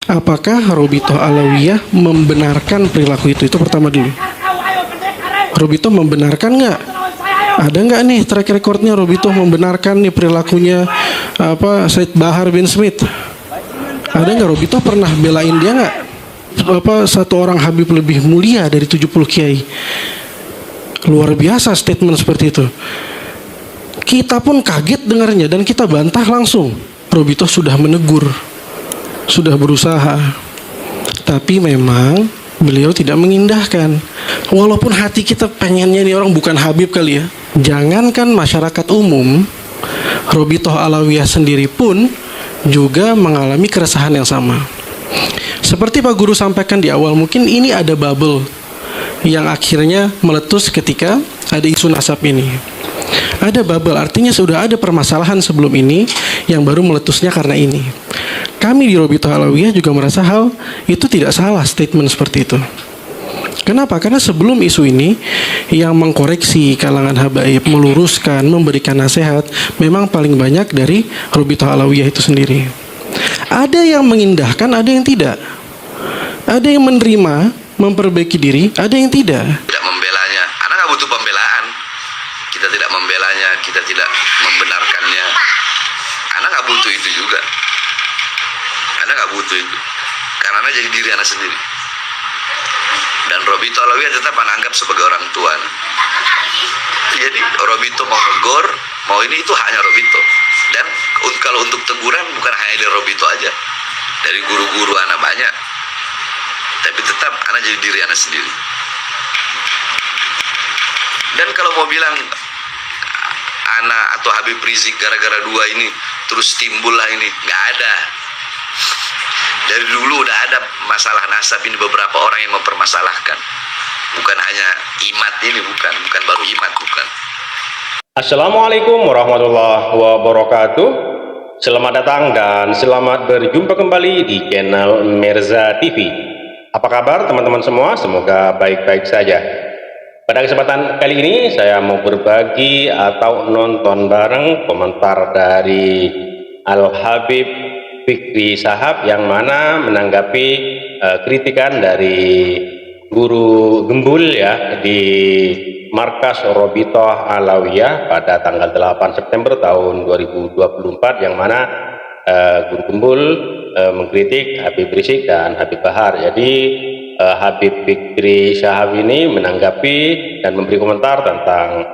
Apakah Robitoh Alawiyah membenarkan perilaku itu? Itu pertama dulu. Robitoh membenarkan nggak? Ada nggak nih track recordnya Robitoh membenarkan nih perilakunya Said Bahar bin Smith? Ada nggak Robitoh pernah belain dia nggak? Satu orang Habib lebih mulia dari 70 kiai. Luar biasa statement seperti itu. Kita pun kaget dengarnya dan kita bantah langsung. Robitoh sudah menegur, sudah berusaha, tapi memang beliau tidak mengindahkan. Walaupun hati kita pengennya nih orang bukan Habib kali ya. Jangankan masyarakat umum, Robitoh Alawiyah sendiri pun juga mengalami keresahan yang sama. Seperti Pak Guru sampaikan di awal, mungkin ini ada bubble yang akhirnya meletus ketika ada isu nasab ini. Ada bubble, artinya sudah ada permasalahan sebelum ini yang baru meletusnya karena ini. Kami di Robitoh Alawiyah juga merasa hal itu tidak salah statement seperti itu. Kenapa? Karena sebelum isu ini yang mengkoreksi kalangan habaib, meluruskan, memberikan nasihat memang paling banyak dari Robitoh Alawiyah itu sendiri. Ada yang mengindahkan, ada yang tidak. Ada yang menerima, memperbaiki diri, ada yang tidak. Tidak membelanya, anak nggak butuh pembelaan. Kita tidak membelanya, kita tidak membenarkannya. Anak nggak butuh itu juga. Anak nggak butuh itu, karena anak jadi diri anak sendiri. Dan Robitoh Alawiyah tetap menganggap sebagai orang tua. Jadi Robitoh mau tegur, mau ini itu haknya Robitoh. Dan kalau untuk teguran bukan hanya dari Robitoh aja, dari guru-guru anak banyak. Tapi tetap anak jadi diri anak sendiri. Dan kalau mau bilang anak atau Habib Rizik gara-gara dua ini terus timbul lah ini, nggak ada. Dari dulu udah ada masalah nasab ini, beberapa orang yang mempermasalahkan. Bukan hanya Imat ini, bukan baru Imat, bukan. Assalamualaikum warahmatullahi wabarakatuh. Selamat datang dan selamat berjumpa kembali di channel Mirza TV. Apa kabar teman-teman semua? Semoga baik-baik saja. Pada kesempatan kali ini saya mau berbagi atau nonton bareng komentar dari Al-Habib Fikri Shahab yang mana menanggapi kritikan dari Guru Gembul ya di Markas Robitoh Alawiyah pada tanggal 8 September tahun 2024 yang mana Guru Gembul mengkritik Habib Rizik dan Habib Bahar. Jadi Habib Fikri Shahab ini menanggapi dan memberi komentar tentang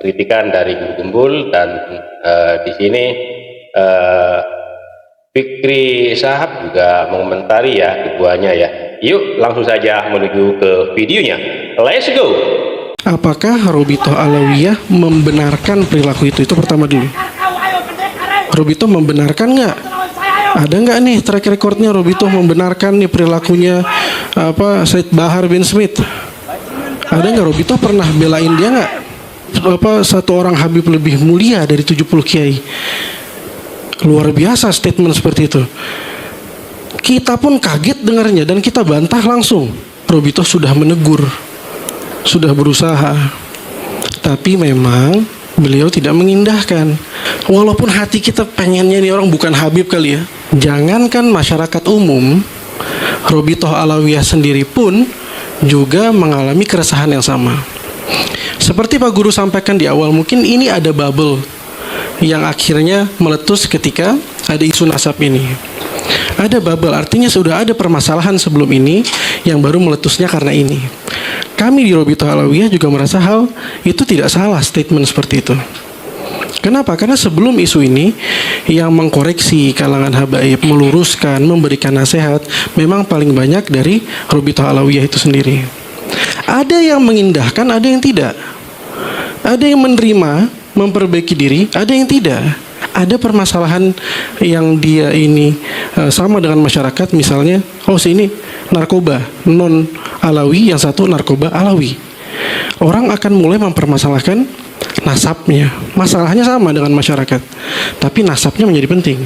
kritikan dari Guru Gembul dan di sini Fikri Shahab juga mengomentari ya keduanya ya. Yuk langsung saja menuju ke videonya. Let's go. Apakah Robitoh Alawiyah membenarkan perilaku itu? Itu pertama dulu. Robitoh membenarkan nggak? Ada nggak nih track recordnya Robitoh membenarkan nih perilakunya Said Bahar bin Smith? Ada nggak Robitoh pernah belain dia nggak? Satu orang Habib lebih mulia dari 70 kiai. Luar biasa statement seperti itu. Kita pun kaget dengarnya dan kita bantah langsung. Robitoh sudah menegur, sudah berusaha, tapi memang beliau tidak mengindahkan. Walaupun hati kita pengennya nih orang bukan Habib kali ya. Jangankan masyarakat umum, Robitoh Alawiyah sendiri pun juga mengalami keresahan yang sama. Seperti Pak Guru sampaikan di awal, mungkin ini ada bubble yang akhirnya meletus ketika ada isu nasab ini. Ada bubble, artinya sudah ada permasalahan sebelum ini yang baru meletusnya karena ini. Kami di Robitoh Alawiyah juga merasa hal itu tidak salah statement seperti itu. Kenapa? Karena sebelum isu ini yang mengkoreksi kalangan habaib, meluruskan, memberikan nasihat memang paling banyak dari Robitoh Alawiyah itu sendiri. Ada yang mengindahkan, ada yang tidak. Ada yang menerima, memperbaiki diri, ada yang tidak. Ada permasalahan yang dia ini sama dengan masyarakat, misalnya si ini narkoba non Alawi, yang satu narkoba Alawi. Orang akan mulai mempermasalahkan nasabnya. Masalahnya sama dengan masyarakat, tapi nasabnya menjadi penting.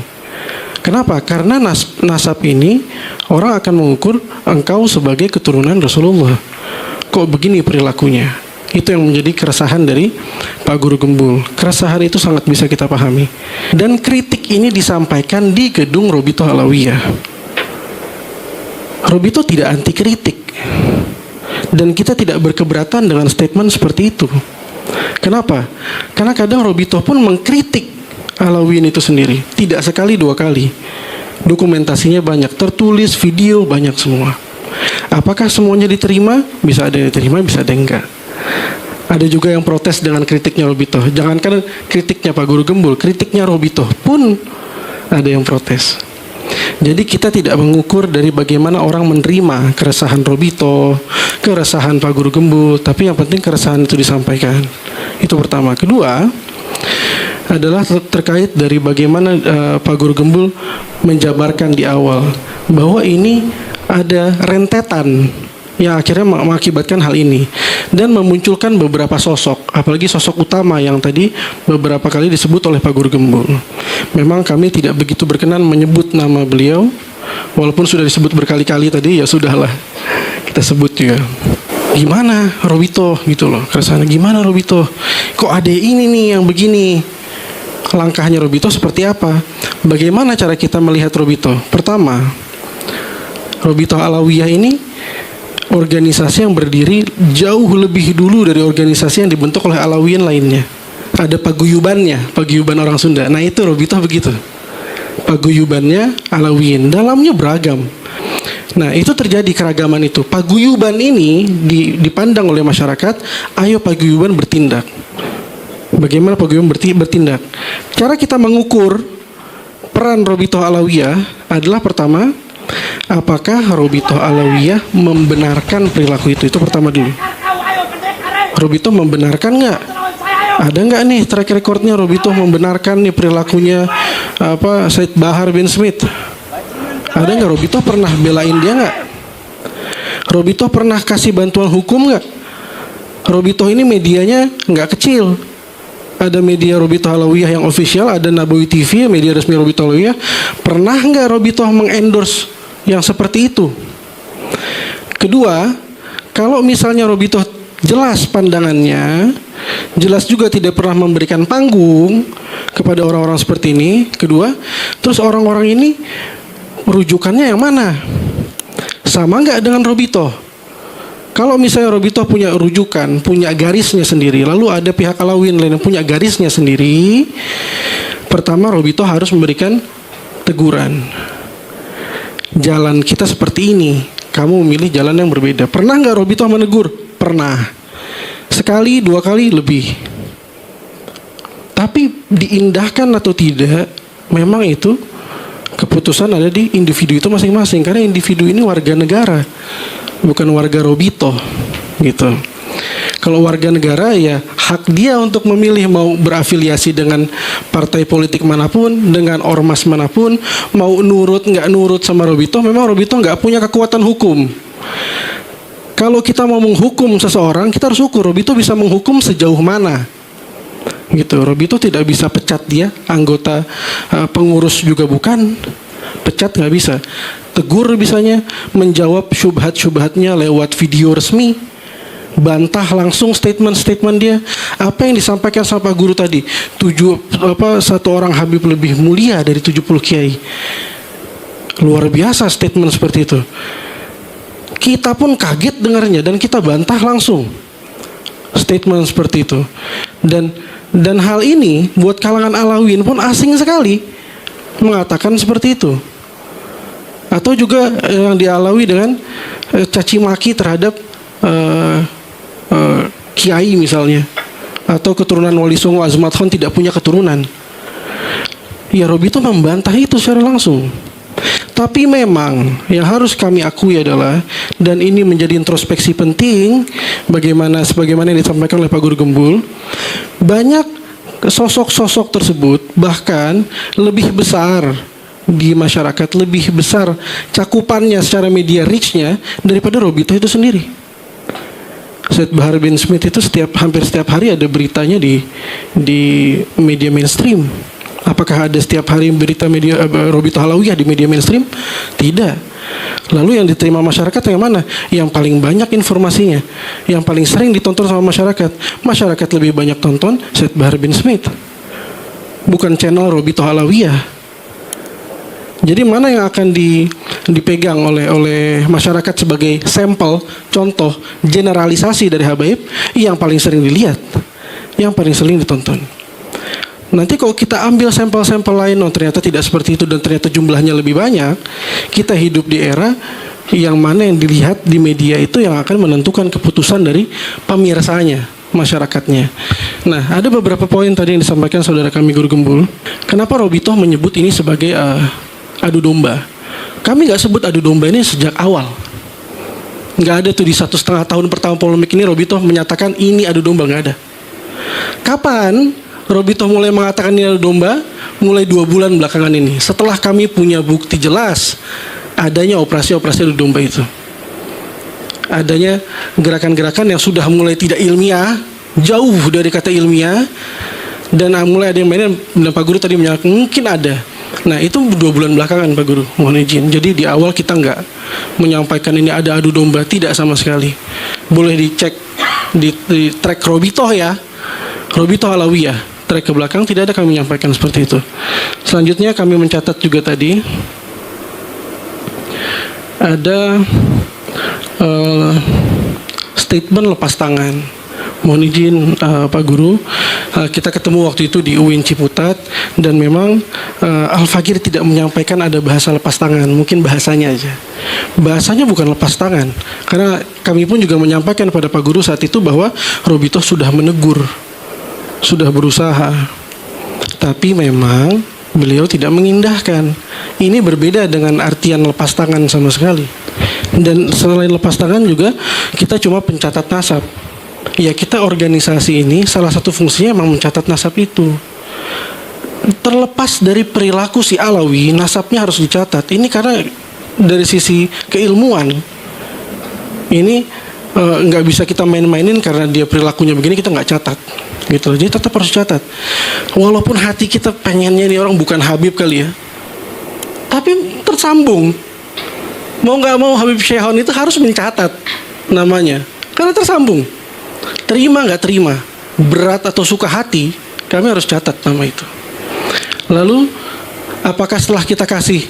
Kenapa? Karena nasab ini orang akan mengukur engkau sebagai keturunan Rasulullah. Kok begini perilakunya? Itu yang menjadi keresahan dari Pak Guru Gembul. Keresahan itu sangat bisa kita pahami. Dan kritik ini disampaikan di gedung Robitoh Alawiyah. Robito tidak anti kritik. Dan kita tidak berkeberatan dengan statement seperti itu. Kenapa? Karena kadang Robito pun mengkritik Alawiyun itu sendiri. Tidak sekali, dua kali. Dokumentasinya banyak, tertulis, video, banyak semua. Apakah semuanya diterima? Bisa ada yang diterima, bisa ada yang enggak. Ada juga yang protes dengan kritiknya Robito. Jangankan kritiknya Pak Guru Gembul, kritiknya Robito pun ada yang protes. Jadi kita tidak mengukur dari bagaimana orang menerima keresahan Robito, keresahan Pak Guru Gembul, tapi yang penting keresahan itu disampaikan. Itu pertama. Kedua adalah terkait dari bagaimana Pak Guru Gembul menjabarkan di awal bahwa ini ada rentetan yang akhirnya mengakibatkan hal ini dan memunculkan beberapa sosok, apalagi sosok utama yang tadi beberapa kali disebut oleh Pak Guru Gembul. Memang kami tidak begitu berkenan menyebut nama beliau, walaupun sudah disebut berkali-kali tadi, ya sudahlah kita sebut juga. Gimana Robito gitu loh, keresahannya gimana Robito? Kok ada ini nih yang begini? Langkahnya Robito seperti apa? Bagaimana cara kita melihat Robito? Pertama, Robito Alawiyah ini organisasi yang berdiri jauh lebih dulu dari organisasi yang dibentuk oleh Alawiyun lainnya. Ada paguyubannya, paguyuban orang Sunda. Nah itu Robito begitu. Paguyubannya Alawiyun, dalamnya beragam. Nah itu terjadi keragaman itu. Paguyuban ini dipandang oleh masyarakat, ayo paguyuban bertindak. Bagaimana paguyuban bertindak? Cara kita mengukur peran Robito Alawiyah adalah pertama, apakah Robito Alawiyah membenarkan perilaku itu? Itu pertama dulu. Robito membenarkan nggak? Ada nggak nih track recordnya Robito membenarkan nih perilakunya Said Bahar bin Smith? Ada nggak? Robito pernah belain dia nggak? Robito pernah kasih bantuan hukum nggak? Robito ini medianya nggak kecil. Ada media Robito Alawiyah yang official, ada Nabawi TV, media resmi Robito Alawiyah. Pernah nggak Robito mengendorse yang seperti itu? Kedua, kalau misalnya Robito jelas pandangannya, jelas juga tidak pernah memberikan panggung kepada orang-orang seperti ini. Kedua, terus orang-orang ini rujukannya yang mana? Sama nggak dengan Robito? Kalau misalnya Robito punya rujukan, punya garisnya sendiri, lalu ada pihak Alawiyun lain yang punya garisnya sendiri, pertama Robito harus memberikan teguran. Jalan kita seperti ini, kamu memilih jalan yang berbeda. Pernah nggak Robito menegur? Pernah. Sekali, dua kali, lebih. Tapi diindahkan atau tidak, memang itu keputusan ada di individu itu masing-masing. Karena individu ini warga negara, bukan warga Robito, gitu. Kalau warga negara ya hak dia untuk memilih mau berafiliasi dengan partai politik manapun, dengan ormas manapun, mau nurut nggak nurut sama Robito. Memang Robito nggak punya kekuatan hukum. Kalau kita mau menghukum seseorang, kita harus ukur Robito bisa menghukum sejauh mana, gitu. Robito tidak bisa pecat dia, anggota pengurus juga bukan, pecat nggak bisa. Tegur bisanya, menjawab syubhat-syubhatnya lewat video resmi, bantah langsung statement-statement dia. Apa yang disampaikan sama Pak Guru tadi, satu orang Habib lebih mulia dari 70 kiai. Luar biasa statement seperti itu. Kita pun kaget dengarnya dan kita bantah langsung statement seperti itu. Dan hal ini buat kalangan Alawiyun pun asing sekali mengatakan seperti itu. Atau juga yang dialawi dengan caci maki terhadap kiai misalnya, atau keturunan Wali Songo Azmat Khan tidak punya keturunan. Ya Robito membantah itu secara langsung. Tapi memang yang harus kami akui adalah, dan ini menjadi introspeksi penting sebagaimana yang disampaikan oleh Pak Guru Gembul, banyak sosok-sosok tersebut bahkan lebih besar di masyarakat, lebih besar cakupannya secara media reach-nya daripada Robito itu sendiri. Said Bahar bin Smith itu hampir setiap hari ada beritanya di media mainstream. Apakah ada setiap hari berita media Robito Alawiyah di media mainstream? Tidak. Lalu yang diterima masyarakat yang mana? Yang paling banyak informasinya, yang paling sering ditonton sama masyarakat. Masyarakat lebih banyak tonton Said Bahar bin Smith, bukan channel Robito Alawiyah. Jadi mana yang akan dipegang oleh masyarakat sebagai sampel, contoh, generalisasi dari habaib, yang paling sering dilihat, yang paling sering ditonton. Nanti kalau kita ambil sampel-sampel lain, oh ternyata tidak seperti itu dan ternyata jumlahnya lebih banyak, kita hidup di era yang mana yang dilihat di media itu yang akan menentukan keputusan dari pemirsanya, masyarakatnya. Nah, ada beberapa poin tadi yang disampaikan saudara kami Guru Gembul. Kenapa Robitoh menyebut ini sebagai adu domba? Kami nggak sebut adu domba ini sejak awal. Nggak ada tuh di 1,5 tahun pertama polemik ini Robitoh menyatakan ini adu domba, nggak ada. Kapan Robitoh mulai mengatakan ini adu domba? Mulai 2 bulan belakangan ini. Setelah kami punya bukti jelas adanya operasi-operasi adu domba itu. Adanya gerakan-gerakan yang sudah mulai tidak ilmiah, jauh dari kata ilmiah, dan mulai ada yang mainin, dan Pak Guru tadi menyatakan mungkin ada. Nah itu 2 bulan belakangan Pak Guru, mohon izin. Jadi di awal kita nggak menyampaikan ini ada adu domba, tidak sama sekali. Boleh dicek di track Robitoh ya, Robitoh Alawiyah. Track ke belakang tidak ada kami menyampaikan seperti itu. Selanjutnya kami mencatat juga tadi ada statement lepas tangan. Mohon izin Pak Guru, kita ketemu waktu itu di UIN Ciputat dan memang Al-Fakir tidak menyampaikan ada bahasa lepas tangan, mungkin bahasanya aja. Bahasanya bukan lepas tangan, karena kami pun juga menyampaikan pada Pak Guru saat itu bahwa Robitoh sudah menegur, sudah berusaha, tapi memang beliau tidak mengindahkan. Ini berbeda dengan artian lepas tangan sama sekali. Dan selain lepas tangan juga kita cuma pencatat nasab. Ya kita organisasi ini salah satu fungsinya memang mencatat nasab itu. Terlepas dari perilaku si Alawi, nasabnya harus dicatat. Ini karena dari sisi keilmuan ini nggak bisa kita main-mainin karena dia perilakunya begini kita nggak catat gitu. Jadi tetap harus catat. Walaupun hati kita pengennya ini orang bukan Habib kali ya, tapi tersambung. Mau nggak mau Habib Syehon itu harus mencatat namanya karena tersambung. Terima nggak terima, berat atau suka hati, kami harus catat nama itu. Lalu apakah setelah kita kasih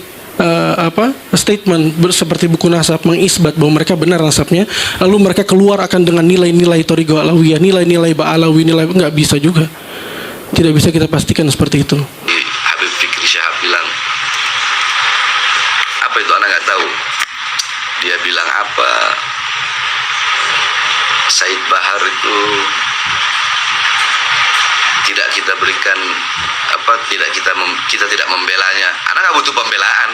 statement seperti buku nasab mengisbat bahwa mereka benar nasabnya, lalu mereka keluar akan dengan nilai-nilai Thariqah Alawiyah, nilai-nilai Ba'alawi, nggak bisa juga. Tidak bisa kita pastikan seperti itu. Habib Fikri Syahab bilang apa itu, anak nggak tahu. Dia bilang apa, Said Bahar itu tidak kita berikan kita tidak membelanya. Anak nggak butuh pembelaan.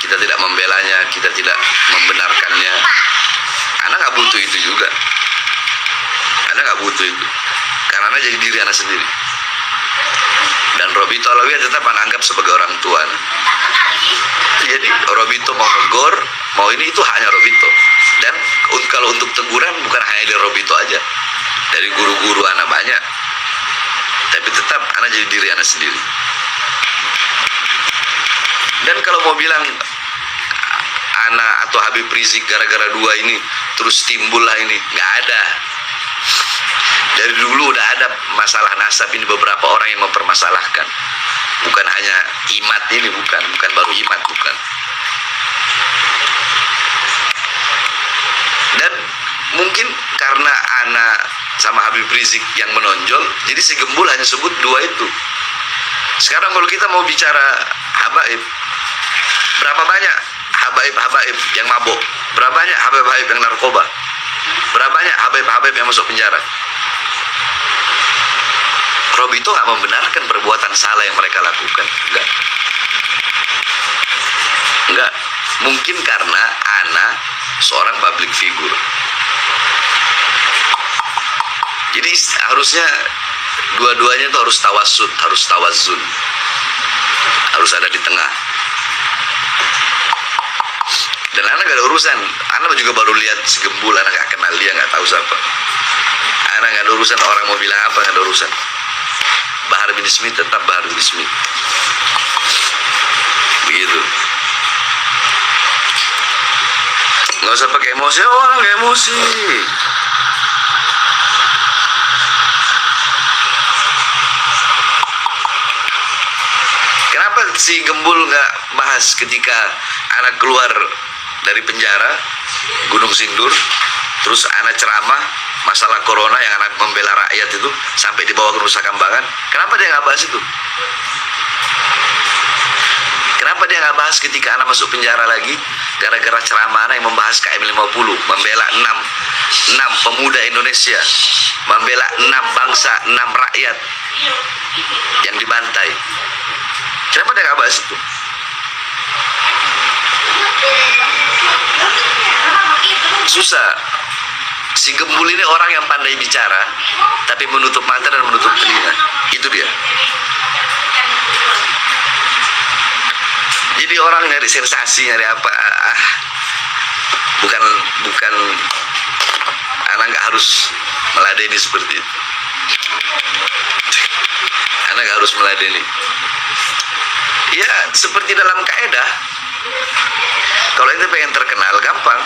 Kita tidak membelanya, kita tidak membenarkannya. Anak nggak butuh itu juga. Anak nggak butuh itu. Karena anak jadi diri anak sendiri. Dan Robitoh Alawiyah tetap anak anggap sebagai orang tua. Jadi Robitoh mau negor, mau ini, itu haknya Robitoh. Dan kalau untuk teguran bukan hanya dari Robitoh aja, dari guru-guru anak banyak. Tapi tetap anak jadi diri anak sendiri. Dan kalau mau bilang anak atau Habib Rizik gara-gara 2 ini terus timbul lah ini, nggak ada. Dari dulu udah ada masalah nasab ini, beberapa orang yang mempermasalahkan. Bukan hanya Imat ini, bukan baru Imat, bukan. Dan mungkin karena anak sama Habib Rizik yang menonjol, jadi si Gembul hanya sebut 2 itu. Sekarang kalau kita mau bicara habaib, berapa banyak habaib yang mabuk? Berapa banyak habaib yang narkoba? Berapa banyak habaib yang masuk penjara? Robitoh nggak membenarkan perbuatan salah yang mereka lakukan, enggak. Mungkin karena anak seorang public figure. Jadi harusnya dua-duanya itu harus tawasud, harus tawazun, harus ada di tengah. Dan anak gak ada urusan, anak juga baru lihat si Gembul, anak gak kenal dia, gak tahu siapa. Anak gak ada urusan orang mau bilang apa, gak ada urusan. Bahar bin Smith tetap Bahar bin Smith. Begitu. Gak usah pakai emosi, orang gak emosi. Kenapa si Gembul nggak bahas ketika anak keluar dari penjara Gunung Sindur, terus anak ceramah masalah corona yang anak membela rakyat itu sampai dibawa ke Nusa Kambangan. Kenapa dia nggak bahas itu? Kenapa dia nggak bahas ketika anak masuk penjara lagi gara-gara ceramah anak yang membahas KM 50, membela 6 pemuda Indonesia, membela 6 bangsa, 6 rakyat yang dibantai. Kenapa dia nggak bahas itu? Susah. Si Gembul ini orang yang pandai bicara, tapi menutup mata dan menutup telinga. Itu dia. Jadi orang nyari sensasi, nyari apa? Bukan. Anak nggak harus meladeni seperti itu. Anak nggak harus meladeni. Ya seperti dalam kaidah. Kalau ente pengen terkenal, gampang.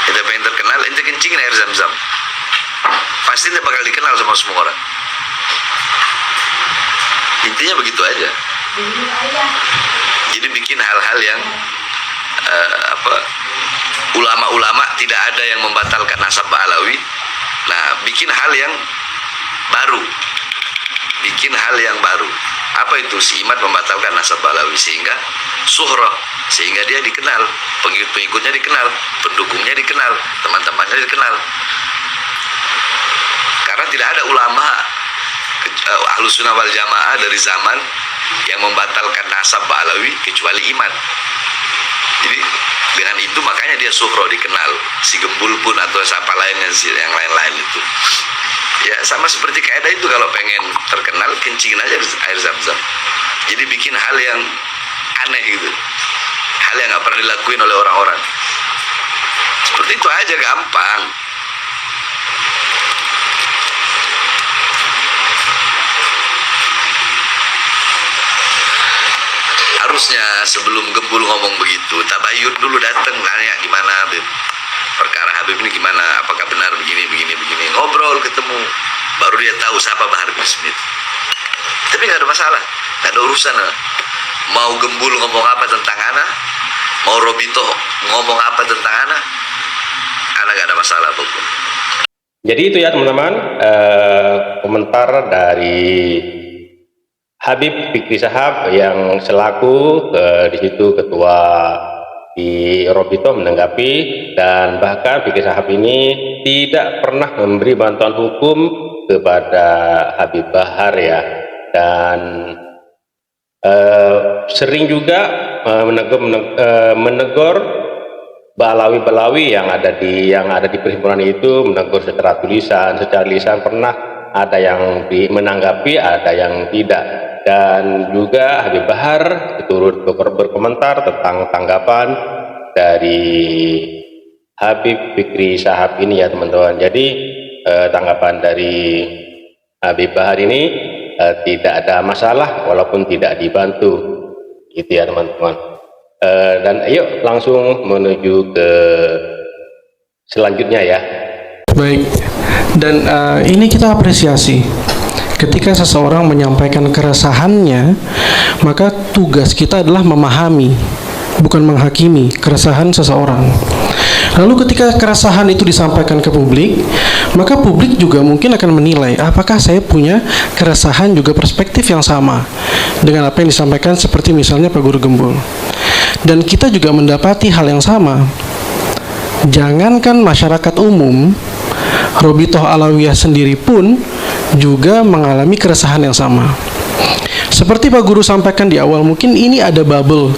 Ente pengen terkenal, ente kencingin air Zam-Zam. Pasti ente bakal dikenal sama semua orang. Intinya begitu aja. Jadi bikin hal-hal yang ulama-ulama tidak ada yang membatalkan nasab Alawi. Nah, bikin hal yang baru. Bikin hal yang baru. Apa itu? Si Imad membatalkan nasab Alawi sehingga suhroh, sehingga dia dikenal, pengikut-pengikutnya dikenal, pendukungnya dikenal, teman-temannya dikenal. Karena tidak ada ulama Ahlus Sunnah wal Jamaah dari zaman yang membatalkan nasab Alawi kecuali Imad. Jadi dengan itu makanya dia suhroh, dikenal. Si Gembul pun atau siapa lainnya, yang lain-lain itu. Ya sama seperti kaidah itu, kalau pengen terkenal kencingin aja air Zam-Zam. Jadi bikin hal yang aneh gitu, hal yang nggak pernah dilakuin oleh orang-orang. Seperti itu aja, gampang. Harusnya sebelum Gembul ngomong begitu, tabayun dulu, datang nanya gimana Habib, perkara Habib ini gimana, apakah benar begini, ngobrol, ketemu, baru dia tahu siapa Bahar bin Smith. Tapi nggak ada masalah, nggak ada urusan. Mau Gembul ngomong apa tentang Ana, mau Robito ngomong apa tentang Ana nggak ada masalah apapun. Jadi itu ya teman-teman, komentar dari Habib Fikri Shahab yang selaku di situ ketua di Robito menanggapi, dan bahkan Fikri Shahab ini tidak pernah memberi bantuan hukum kepada Habib Bahar ya, dan sering juga menegur Balawi-Balawi yang ada di perhimpunan itu, menegur secara tulisan, secara lisan, pernah ada yang menanggapi, ada yang tidak. Dan juga Habib Bahar turut berkomentar tentang tanggapan dari Habib Fikri Shahab ini ya teman-teman. Jadi tanggapan dari Habib Bahar ini tidak ada masalah walaupun tidak dibantu, gitu ya teman-teman. Dan ayo langsung menuju ke selanjutnya ya. Baik, dan ini kita apresiasi. Ketika seseorang menyampaikan keresahannya, maka tugas kita adalah memahami, bukan menghakimi keresahan seseorang. Lalu ketika keresahan itu disampaikan ke publik, maka publik juga mungkin akan menilai apakah saya punya keresahan juga perspektif yang sama dengan apa yang disampaikan, seperti misalnya Pak Guru Gembul. Dan kita juga mendapati hal yang sama. Jangankan masyarakat umum, Robitoh Alawiyah sendiri pun juga mengalami keresahan yang sama. Seperti Pak Guru sampaikan di awal, mungkin ini ada bubble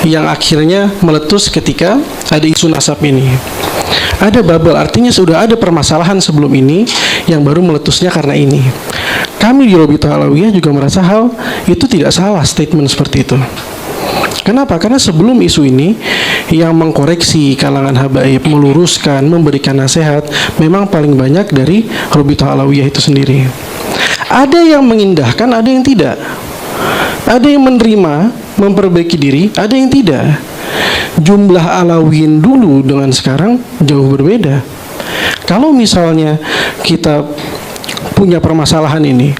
yang akhirnya meletus ketika ada isu nasab ini. Ada bubble, artinya sudah ada permasalahan sebelum ini yang baru meletusnya karena ini. Kami di Robitoh Alawiyah juga merasa hal itu tidak salah, statement seperti itu. Kenapa? Karena sebelum isu ini yang mengkoreksi kalangan habaib, meluruskan, memberikan nasihat, memang paling banyak dari Robitoh Alawiyah itu sendiri. Ada yang mengindahkan, ada yang tidak. Ada yang menerima, memperbaiki diri, ada yang tidak. Jumlah Alawiyin dulu dengan sekarang jauh berbeda. Kalau misalnya kita punya permasalahan ini,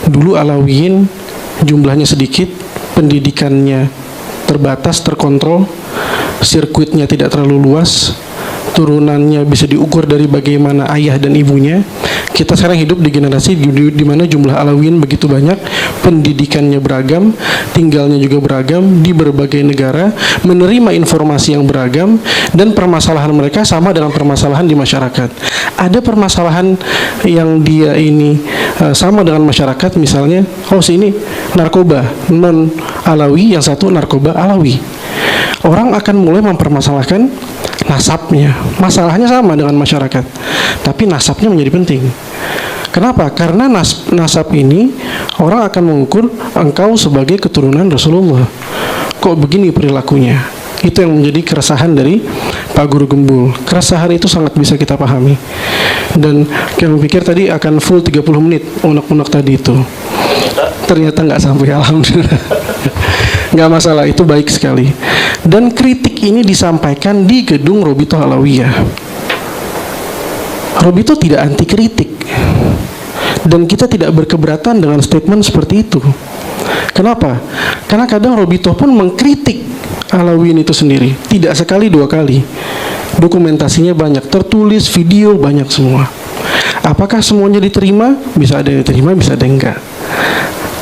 dulu Alawiyin jumlahnya sedikit, pendidikannya terbatas, terkontrol, sirkuitnya tidak terlalu luas, turunannya bisa diukur dari bagaimana ayah dan ibunya. Kita sekarang hidup di generasi di mana jumlah Alawiyin begitu banyak, pendidikannya beragam, tinggalnya juga beragam di berbagai negara, menerima informasi yang beragam, dan permasalahan mereka sama dengan permasalahan di masyarakat. Ada permasalahan yang dia ini sama dengan masyarakat, misalnya, ini narkoba non Alawi, yang satu narkoba Alawi. Orang akan mulai mempermasalahkan nasabnya. Masalahnya sama dengan masyarakat, tapi nasabnya menjadi penting. Kenapa? Karena nasab ini orang akan mengukur engkau sebagai keturunan Rasulullah. Kok begini perilakunya? Itu yang menjadi keresahan dari Pak Guru Gembul. Keresahan itu sangat bisa kita pahami. Dan kami pikir tadi akan full 30 menit unek-unek tadi itu. Ternyata nggak sampai, alhamdulillah. Nggak masalah, itu baik sekali. Dan kritik ini disampaikan di gedung Robitoh Alawiyah. Robitoh tidak anti kritik, dan kita tidak berkeberatan dengan statement seperti itu. Kenapa? Karena kadang Robitoh pun mengkritik Alawiyin itu sendiri, tidak sekali dua kali. Dokumentasinya banyak, tertulis, video banyak semua. Apakah semuanya diterima? Bisa ada yang diterima, bisa ada yang enggak.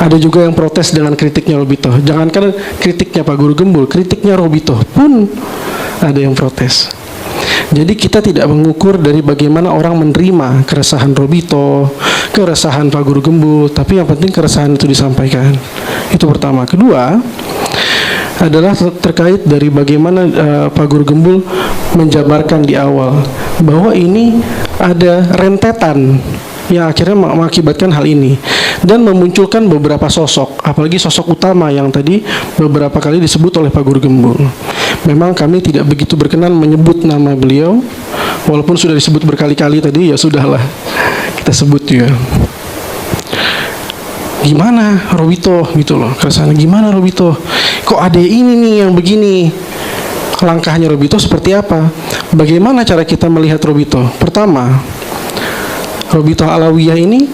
Ada juga yang protes dengan kritiknya Robitoh. Jangankan kritiknya Pak Guru Gembul, kritiknya Robitoh pun ada yang protes. Jadi kita tidak mengukur dari bagaimana orang menerima keresahan Robitoh, keresahan Pak Guru Gembul, tapi yang penting keresahan itu disampaikan. Itu pertama. Kedua adalah terkait dari bagaimana Pak Guru Gembul menjabarkan di awal bahwa ini ada rentetan yang akhirnya mengakibatkan hal ini, dan memunculkan beberapa sosok, apalagi sosok utama yang tadi beberapa kali disebut oleh Pak Guru Gembul. Memang kami tidak begitu berkenan menyebut nama beliau, walaupun sudah disebut berkali-kali tadi, ya sudahlah, kita sebut juga. Gimana Robitoh gitu loh, keresahan gimana Robitoh? Kok ada ini nih yang begini? Langkahnya Robitoh seperti apa? Bagaimana cara kita melihat Robitoh? Pertama, Robitoh Alawiyah ini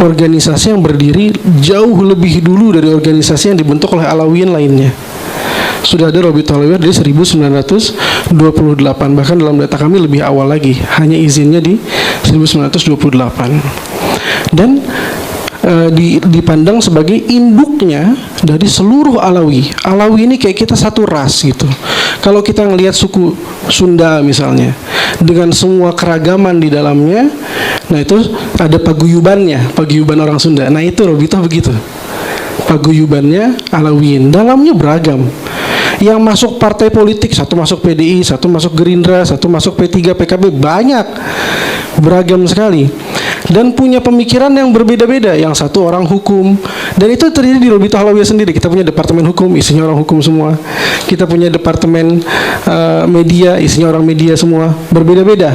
organisasi yang berdiri jauh lebih dulu dari organisasi yang dibentuk oleh Alawiyin lainnya. Sudah ada Robitoh Alawiyah dari 1928, bahkan dalam data kami lebih awal lagi, hanya izinnya di 1928. Dan dipandang sebagai induknya dari seluruh Alawi. Alawi ini kayak kita satu ras gitu. Kalau kita ngelihat suku Sunda misalnya, dengan semua keragaman di dalamnya, nah itu ada paguyubannya, paguyuban orang Sunda. Nah itu Robitoh begitu, paguyubannya Alawiyin, dalamnya beragam. Yang masuk partai politik, satu masuk PDI, satu masuk Gerindra, satu masuk P3, PKB, banyak, beragam sekali. Dan punya pemikiran yang berbeda-beda. Yang satu orang hukum, dan itu terjadi di Robitoh Alawiyah sendiri. Kita punya departemen hukum, isinya orang hukum semua. Kita punya departemen media, isinya orang media semua. Berbeda-beda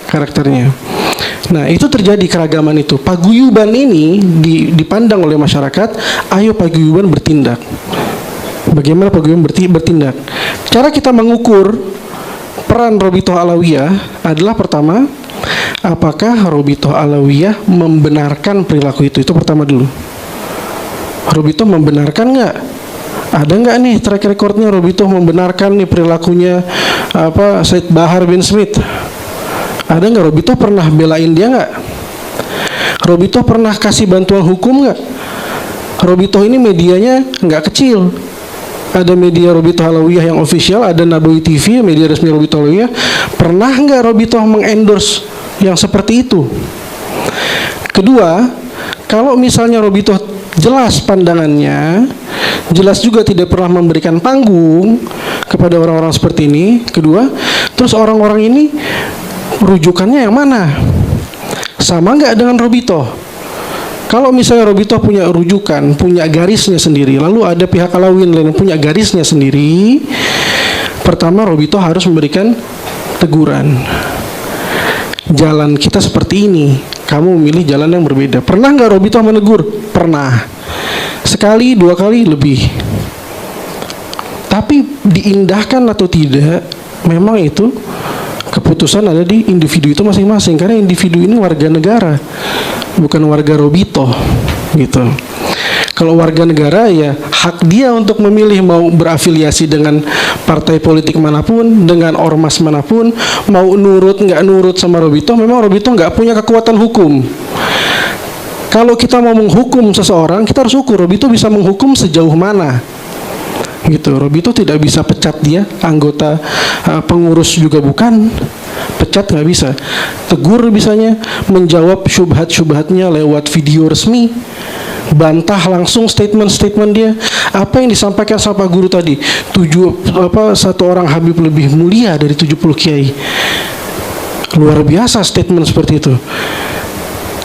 karakternya. Nah itu terjadi keragaman itu. Paguyuban ini dipandang oleh masyarakat. Ayo paguyuban bertindak. Bagaimana paguyuban bertindak? Cara kita mengukur peran Robitoh Alawiyah adalah pertama, apakah Robitoh Alawiyah membenarkan perilaku itu? Itu pertama dulu. Robitoh membenarkan nggak? Ada nggak nih track recordnya Robitoh membenarkan nih perilakunya Said Bahar bin Smith? Ada nggak? Robitoh pernah belain dia nggak? Robitoh pernah kasih bantuan hukum nggak? Robitoh ini medianya nggak kecil. Ada media Robitoh Alawiyah yang official, ada Nabawi TV, media resmi Robitoh Alawiyah. Pernah nggak Robitoh mengendorse yang seperti itu? Kedua, kalau misalnya Robitoh jelas pandangannya, jelas juga tidak pernah memberikan panggung kepada orang-orang seperti ini. Kedua, terus orang-orang ini rujukannya yang mana? Sama nggak dengan Robitoh? Kalau misalnya Robitoh punya rujukan, punya garisnya sendiri, lalu ada pihak Alawiyin lain yang punya garisnya sendiri, pertama Robitoh harus memberikan teguran. Jalan kita seperti ini, kamu memilih jalan yang berbeda. Pernah nggak Robitoh menegur? Pernah. Sekali, dua kali, lebih. Tapi diindahkan atau tidak, memang itu keputusan ada di individu itu masing-masing. Karena individu ini warga negara, bukan warga Robitoh gitu. Kalau warga negara ya hak dia untuk memilih mau berafiliasi dengan partai politik manapun, dengan ormas manapun, mau nurut nggak nurut sama Robito. Memang Robito nggak punya kekuatan hukum. Kalau kita mau menghukum seseorang, kita harus ukur Robito bisa menghukum sejauh mana. Gitu. Robito tidak bisa pecat dia, anggota pengurus juga bukan, pecat nggak bisa, tegur bisanya, menjawab syubhat-syubhatnya lewat video resmi, bantah langsung statement-statement dia. Apa yang disampaikan sama Pak Guru tadi, satu orang Habib lebih mulia dari 70 kiai, luar biasa statement seperti itu.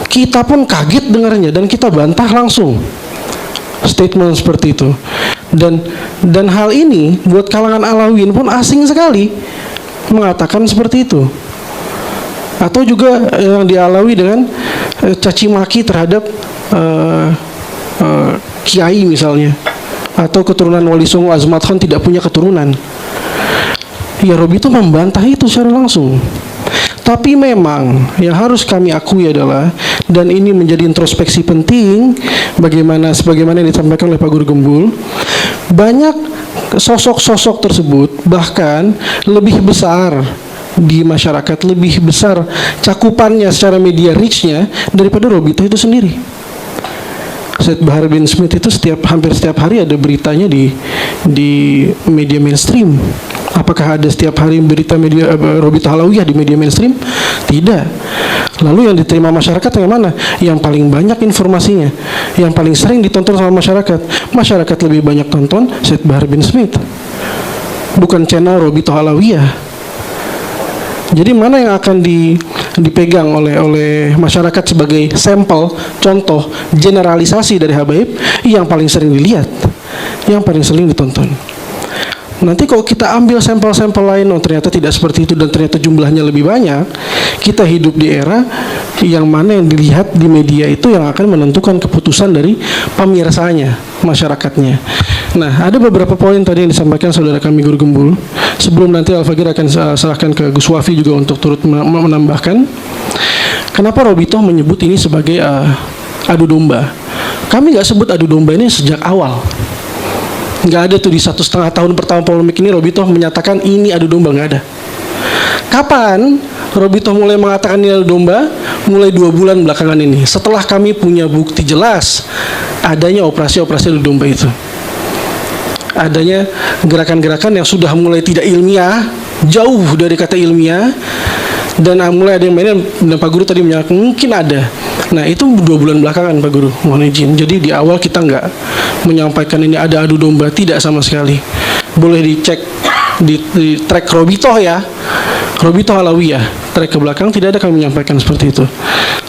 Kita pun kaget dengarnya dan kita bantah langsung statement seperti itu. Dan hal ini buat kalangan Alawiyyin pun asing sekali mengatakan seperti itu. Atau juga yang dialawi dengan caci maki terhadap kiai misalnya, atau keturunan Wali Songo Azmat Khan tidak punya keturunan. Ya Robito membantah itu secara langsung. Tapi memang yang harus kami akui adalah, dan ini menjadi introspeksi penting sebagaimana yang disampaikan oleh Pak Guru Gembul, banyak sosok-sosok tersebut bahkan lebih besar di masyarakat, lebih besar cakupannya secara media reach-nya daripada Robito itu sendiri. Syed Bahar bin Smith itu hampir setiap hari ada beritanya di media mainstream. Apakah ada setiap hari berita media Robito Alawiyah di media mainstream? Tidak. Lalu yang diterima masyarakat yang mana? Yang paling banyak informasinya, yang paling sering ditonton sama masyarakat. Masyarakat lebih banyak tonton Syed Bahar bin Smith, bukan channel Robito Alawiyah. Jadi mana yang akan dipegang oleh masyarakat sebagai sampel, contoh, generalisasi dari habaib? Yang paling sering dilihat, yang paling sering ditonton. Nanti kalau kita ambil sampel-sampel lain, ternyata tidak seperti itu dan ternyata jumlahnya lebih banyak, kita hidup di era yang mana yang dilihat di media itu yang akan menentukan keputusan dari pemirsanya, masyarakatnya. Nah, ada beberapa poin tadi yang disampaikan saudara kami Guru Gembul. Sebelum nanti Al-Fagir akan serahkan ke Gus Wafi juga untuk turut menambahkan. Kenapa Robito menyebut ini sebagai adu domba? Kami nggak sebut adu domba ini sejak awal. Nggak ada tuh di 1,5 tahun pertama polemik ini Robito menyatakan ini adu domba, nggak ada. Kapan Robito mulai mengatakan ini adu domba? Mulai 2 bulan belakangan ini, setelah kami punya bukti jelas adanya operasi-operasi adu domba itu, adanya gerakan-gerakan yang sudah mulai tidak ilmiah, jauh dari kata ilmiah, dan mulai ada yang mainin. Dan Pak Guru tadi menyatakan mungkin ada. Nah itu 2 bulan belakangan Pak Guru, mohon izin. Jadi di awal kita nggak menyampaikan ini ada adu domba, tidak sama sekali. Boleh dicek di track Robito ya, Robito Alawiyah, track ke belakang tidak ada kami menyampaikan seperti itu.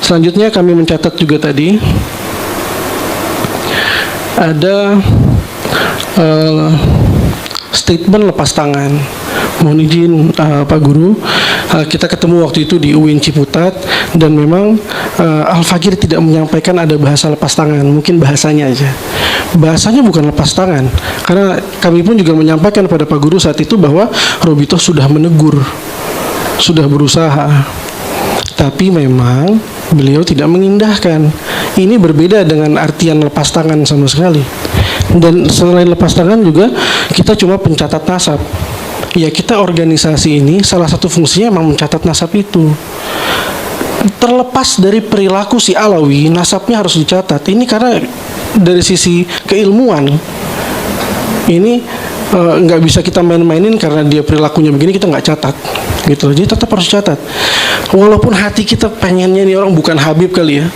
Selanjutnya kami mencatat juga tadi ada statement lepas tangan. Mohon izin Pak Guru, kita ketemu waktu itu di UIN Ciputat dan memang Al-Fagir tidak menyampaikan ada bahasa lepas tangan, mungkin bahasanya aja. Bahasanya bukan lepas tangan, karena kami pun juga menyampaikan pada Pak Guru saat itu bahwa Robito sudah menegur, sudah berusaha, tapi memang beliau tidak mengindahkan. Ini berbeda dengan artian lepas tangan sama sekali. Dan selain lepas tangan juga kita cuma pencatat nasab. Ya kita organisasi ini salah satu fungsinya memang mencatat nasab itu. Terlepas dari perilaku si Alawi, nasabnya harus dicatat. Ini karena dari sisi keilmuan ini nggak bisa kita main-mainin karena dia perilakunya begini kita nggak catat gitu. Jadi tetap harus catat. Walaupun hati kita pengennya nih orang bukan Habib kali ya,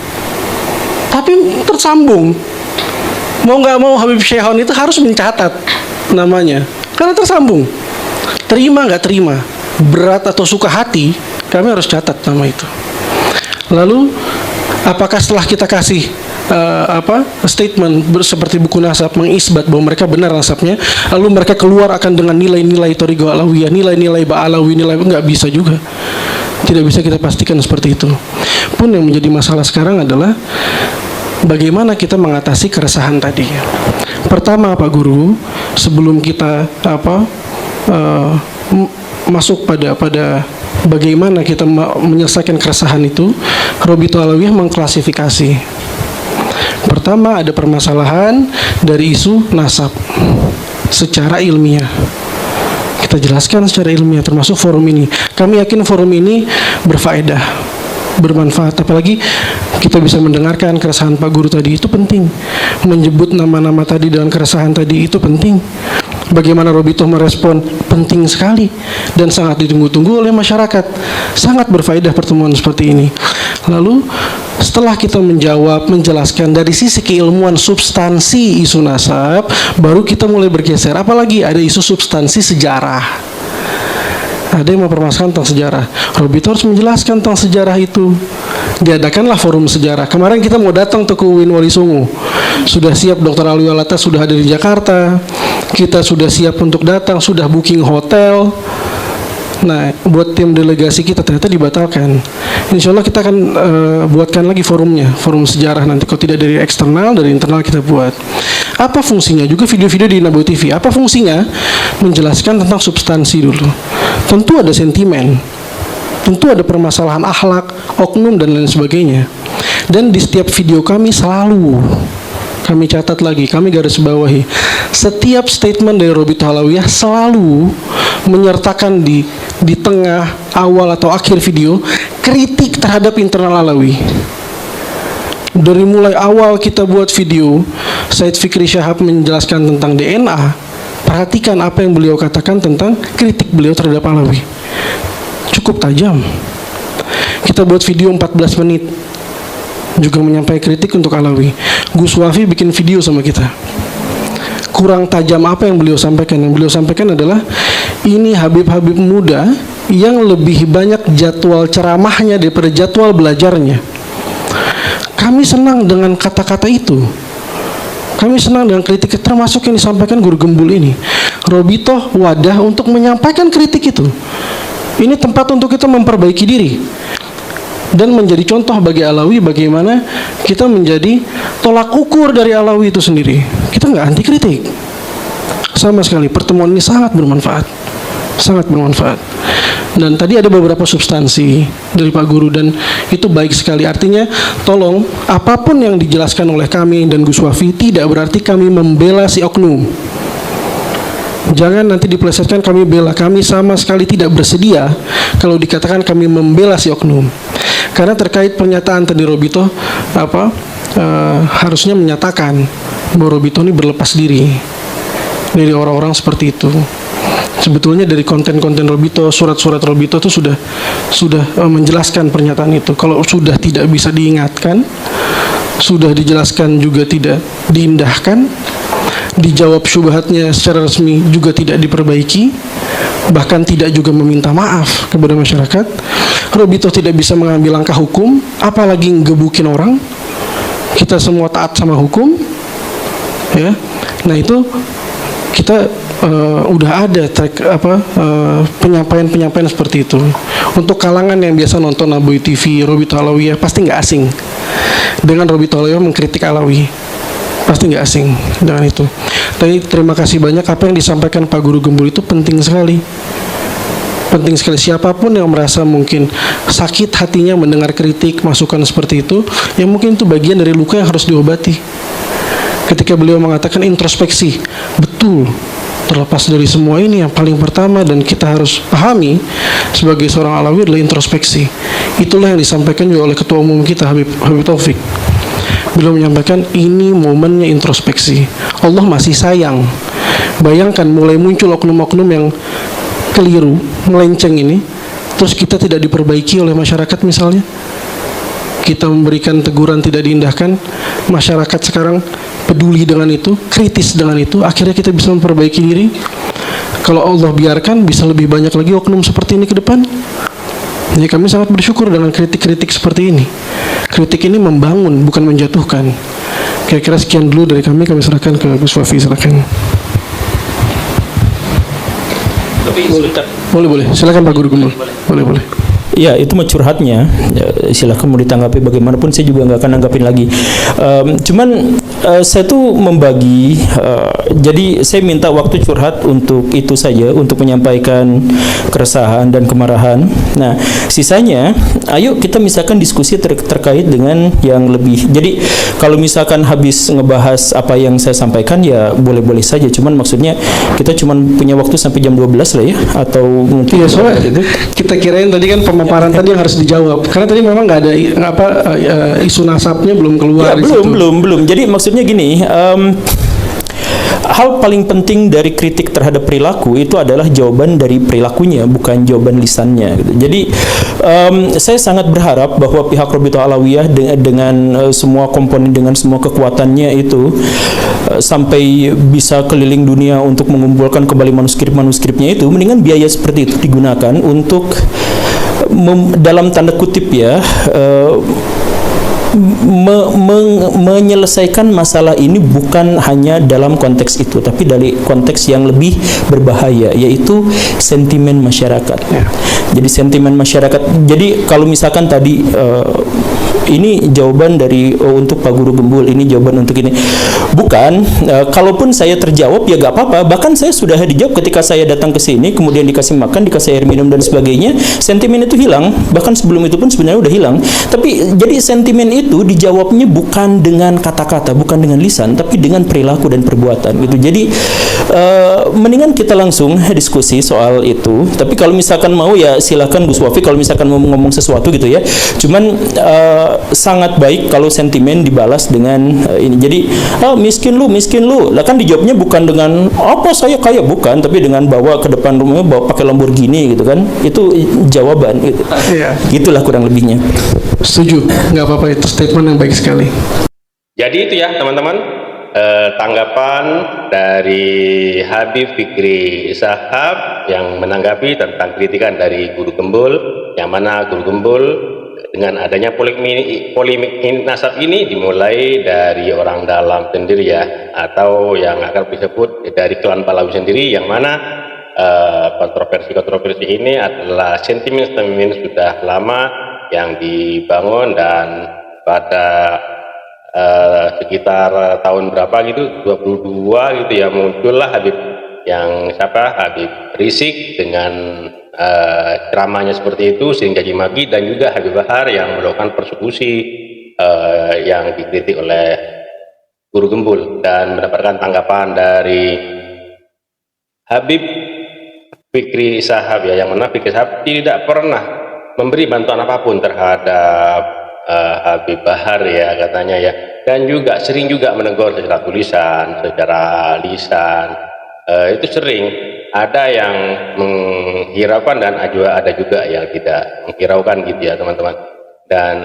tapi tersambung. Mau nggak mau Habib Syekhon itu harus mencatat namanya karena tersambung. Terima nggak terima, berat atau suka hati, kami harus catat nama itu. Lalu apakah setelah kita kasih statement seperti buku nasab mengisbat bahwa mereka benar nasabnya, lalu mereka keluar akan dengan nilai-nilai Thariqah Alawiyah, nilai-nilai Ba'alawi, nggak bisa juga. Tidak bisa kita pastikan seperti itu. Pun yang menjadi masalah sekarang adalah bagaimana kita mengatasi keresahan tadi. Pertama Pak Guru, sebelum kita masuk pada bagaimana kita menyelesaikan keresahan itu, Robito Alawiyah mengklasifikasi. Pertama, ada permasalahan dari isu nasab secara ilmiah. Kita jelaskan secara ilmiah, termasuk forum ini. Kami yakin forum ini berfaedah, bermanfaat. Apalagi kita bisa mendengarkan keresahan Pak Guru tadi, itu penting. Menyebut nama-nama tadi dengan keresahan tadi itu penting. Bagaimana Robito merespon penting sekali dan sangat ditunggu-tunggu oleh masyarakat. Sangat berfaedah pertemuan seperti ini. Lalu setelah kita menjawab, menjelaskan dari sisi keilmuan substansi isu nasab, baru kita mulai bergeser. Apalagi ada isu substansi sejarah. Ada yang mempermasalahkan tentang sejarah. Robito harus menjelaskan tentang sejarah itu. Diadakanlah forum sejarah. Kemarin kita mau datang ke UIN Wali Songo. Sudah siap, Dr. Alwi Alata sudah ada di Jakarta. Kita sudah siap untuk datang, sudah booking hotel. Nah, buat tim delegasi kita ternyata dibatalkan. Insya Allah kita akan buatkan lagi forumnya, forum sejarah nanti. Kalau tidak dari eksternal, dari internal kita buat. Apa fungsinya? Juga video-video di Nabu TV. Apa fungsinya? Menjelaskan tentang substansi dulu. Tentu ada sentimen, tentu ada permasalahan akhlak, oknum dan lain sebagainya. Dan di setiap video kami selalu kami catat lagi, kami garis bawahi, setiap statement dari Robito Alawiyah selalu menyertakan di tengah, awal atau akhir video kritik terhadap internal Alawi. Dari mulai awal kita buat video Said Fikri Syahab menjelaskan tentang DNA, perhatikan apa yang beliau katakan tentang kritik beliau terhadap Alawi. Cukup tajam. Kita buat video 14 menit juga menyampaikan kritik untuk Alawi. Gus Wafi bikin video sama kita. Kurang tajam apa yang beliau sampaikan? Yang beliau sampaikan adalah ini Habib-habib muda yang lebih banyak jadwal ceramahnya daripada jadwal belajarnya. Kami senang dengan kata-kata itu. Kami senang dengan kritik, termasuk yang disampaikan Guru Gembul ini. Robito wadah untuk menyampaikan kritik itu. Ini tempat untuk kita memperbaiki diri dan menjadi contoh bagi Alawi bagaimana kita menjadi tolak ukur dari Alawi itu sendiri. Kita nggak anti kritik sama sekali. Pertemuan ini sangat bermanfaat, sangat bermanfaat. Dan tadi ada beberapa substansi dari Pak Guru dan itu baik sekali. Artinya tolong apapun yang dijelaskan oleh kami dan Gus Wafi tidak berarti kami membela si oknum. Jangan nanti dipelesetkan kami bela. Kami sama sekali tidak bersedia kalau dikatakan kami membela si oknum. Karena terkait pernyataan tadi Robito harusnya menyatakan bahwa Robito ini berlepas diri dari orang-orang seperti itu. Sebetulnya dari konten-konten Robito, surat-surat Robito itu sudah menjelaskan pernyataan itu. Kalau sudah tidak bisa diingatkan, sudah dijelaskan juga tidak diindahkan, dijawab syubhatnya secara resmi juga tidak diperbaiki, bahkan tidak juga meminta maaf kepada masyarakat. Robito tidak bisa mengambil langkah hukum, apalagi ngebukin orang. Kita semua taat sama hukum, ya. Nah itu kita udah ada penyampaian seperti itu. Untuk kalangan yang biasa nonton Nabu TV, Robito Alawiyah pasti nggak asing dengan Robito Alawiyah mengkritik Alawi, pasti nggak asing dengan itu. Tapi terima kasih banyak, apa yang disampaikan Pak Guru Gembul itu penting sekali. Penting sekali. Siapapun yang merasa mungkin sakit hatinya mendengar kritik, masukan seperti itu, yang mungkin itu bagian dari luka yang harus diobati. Ketika beliau mengatakan introspeksi, betul. Terlepas dari semua ini, yang paling pertama dan kita harus pahami sebagai seorang Alawi adalah introspeksi. Itulah yang disampaikan juga oleh Ketua Umum kita Habib Taufik. Beliau menyampaikan ini momennya introspeksi. Allah masih sayang. Bayangkan mulai muncul oknum-oknum yang keliru, melenceng ini, terus kita tidak diperbaiki oleh masyarakat misalnya. Kita memberikan teguran tidak diindahkan, masyarakat sekarang peduli dengan itu, kritis dengan itu, akhirnya kita bisa memperbaiki diri. Kalau Allah biarkan, bisa lebih banyak lagi oknum seperti ini ke depan. Jadi kami sangat bersyukur dengan kritik-kritik seperti ini. Kritik ini membangun, bukan menjatuhkan. Kira-kira sekian dulu dari kami serahkan ke Gus Wafi, silakan. Tapi sebentar. Boleh, silakan Pak Guru Gembul. Boleh. Ya, itu mah curhatnya. Ya, silahkan mau ditanggapi bagaimanapun, saya juga nggak akan nanggapin lagi. Cuman saya tuh membagi, jadi saya minta waktu curhat untuk itu saja, untuk menyampaikan keresahan dan kemarahan. Nah, sisanya, ayo kita misalkan diskusi terkait dengan yang lebih. Jadi kalau misalkan habis ngebahas apa yang saya sampaikan, ya boleh-boleh saja. Cuman maksudnya kita cuman punya waktu sampai jam 12 lah ya, atau mungkin Iya, soalnya kita kirain tadi kan pemaparan tadi yang harus dijawab. Karena tadi memang nggak ada isu nasabnya belum keluar. Ya, di situ. belum. Jadi maksudnya gini, hal paling penting dari kritik terhadap perilaku itu adalah jawaban dari perilakunya, bukan jawaban lisannya. Gitu. Jadi saya sangat berharap bahwa pihak Robitoh Alawiyah dengan semua komponen, dengan semua kekuatannya itu sampai bisa keliling dunia untuk mengumpulkan kembali manuskrip-manuskripnya itu, mendingan biaya seperti itu digunakan untuk dalam tanda kutip ya, menyelesaikan masalah ini bukan hanya dalam konteks itu, tapi dari konteks yang lebih berbahaya, yaitu sentimen masyarakat. Jadi sentimen masyarakat. Jadi kalau misalkan tadi ini jawaban dari untuk Pak Guru Gembul, ini jawaban untuk ini. Bukan, kalaupun saya terjawab ya gak apa-apa. Bahkan saya sudah dijawab ketika saya datang ke sini, kemudian dikasih makan, dikasih air minum dan sebagainya. Sentimen itu hilang. Bahkan sebelum itu pun sebenarnya udah hilang. Tapi jadi sentimen itu dijawabnya bukan dengan kata-kata, bukan dengan lisan, tapi dengan perilaku dan perbuatan gitu. Jadi mendingan kita langsung diskusi soal itu. Tapi kalau misalkan mau ya silakan Gus Wafi, kalau misalkan mau ngomong sesuatu gitu ya. Cuman sangat baik kalau sentimen dibalas dengan ini. Jadi miskin lu. Lah kan dijawabnya bukan dengan apa saya kaya, bukan, tapi dengan bawa ke depan rumahnya bawa pakai Lamborghini gitu kan. Itu jawaban gitu. Iya. Gitulah kurang lebihnya. Setuju, nggak apa-apa, itu statement yang baik sekali. Jadi itu ya teman-teman, tanggapan dari Habib Fikri Shahab yang menanggapi tentang kritikan dari Guru Gembul, yang mana Guru Gembul dengan adanya polemik nasab ini dimulai dari orang dalam sendiri ya, atau yang akan disebut dari klan Balawi sendiri, yang mana kontroversi ini adalah sentimen sudah lama yang dibangun, dan pada sekitar tahun berapa gitu, 22 gitu ya, muncullah Habib Habib Rizik dengan ceramahnya seperti itu sehingga dimaki, dan juga Habib Bahar yang melakukan persekusi yang dikritik oleh Guru Gembul, dan mendapatkan tanggapan dari Habib Fikri Shahab ya, yang mana Fikri Shahab tidak pernah memberi bantuan apapun terhadap Habib Bahar ya katanya ya, dan juga sering juga menegur secara tulisan, secara lisan. Itu sering ada yang menghiraukan dan ada juga yang tidak menghiraukan gitu ya teman-teman. Dan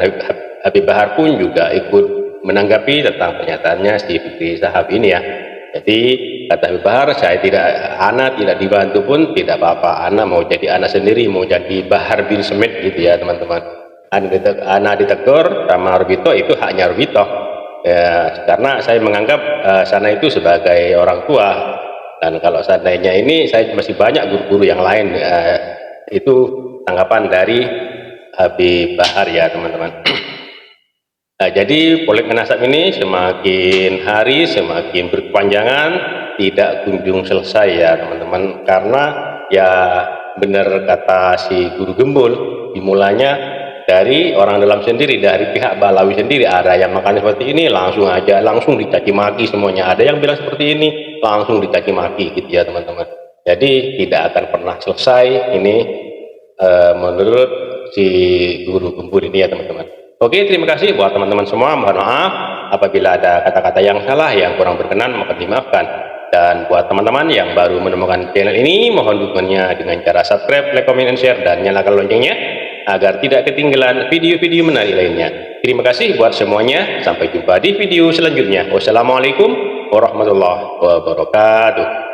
Habib Bahar pun juga ikut menanggapi tentang pernyataannya si Fikri Shahab ini ya. Jadi kata Habib Bahar, Ana tidak dibantu pun tidak apa-apa, Ana mau jadi Ana sendiri, mau jadi Bahar bin Smith gitu ya teman-teman. Ana ditegur sama Robitoh, itu haknya Robitoh ya, karena saya menganggap sana itu sebagai orang tua, dan kalau seandainya ini saya masih banyak guru-guru yang lain. Itu tanggapan dari Habib Bahar ya teman-teman. Nah, jadi polemik nasab ini semakin hari semakin berkepanjangan, tidak kunjung selesai ya teman-teman, karena ya benar kata si Guru Gembul, dimulanya dari orang dalam sendiri, dari pihak Balawi sendiri. Ada yang makan seperti ini langsung dicaci maki semuanya, ada yang bilang seperti ini langsung dicaci maki gitu ya teman-teman. Jadi tidak akan pernah selesai ini menurut si Guru Gembul ini ya teman-teman. Oke, terima kasih buat teman-teman semua. Mohon maaf apabila ada kata-kata yang salah, yang kurang berkenan, maka dimaafkan. Dan buat teman-teman yang baru menemukan channel ini, mohon dukungannya dengan cara subscribe, like, comment, and share, dan nyalakan loncengnya agar tidak ketinggalan video-video menarik lainnya. Terima kasih buat semuanya. Sampai jumpa di video selanjutnya. Wassalamualaikum warahmatullahi wabarakatuh.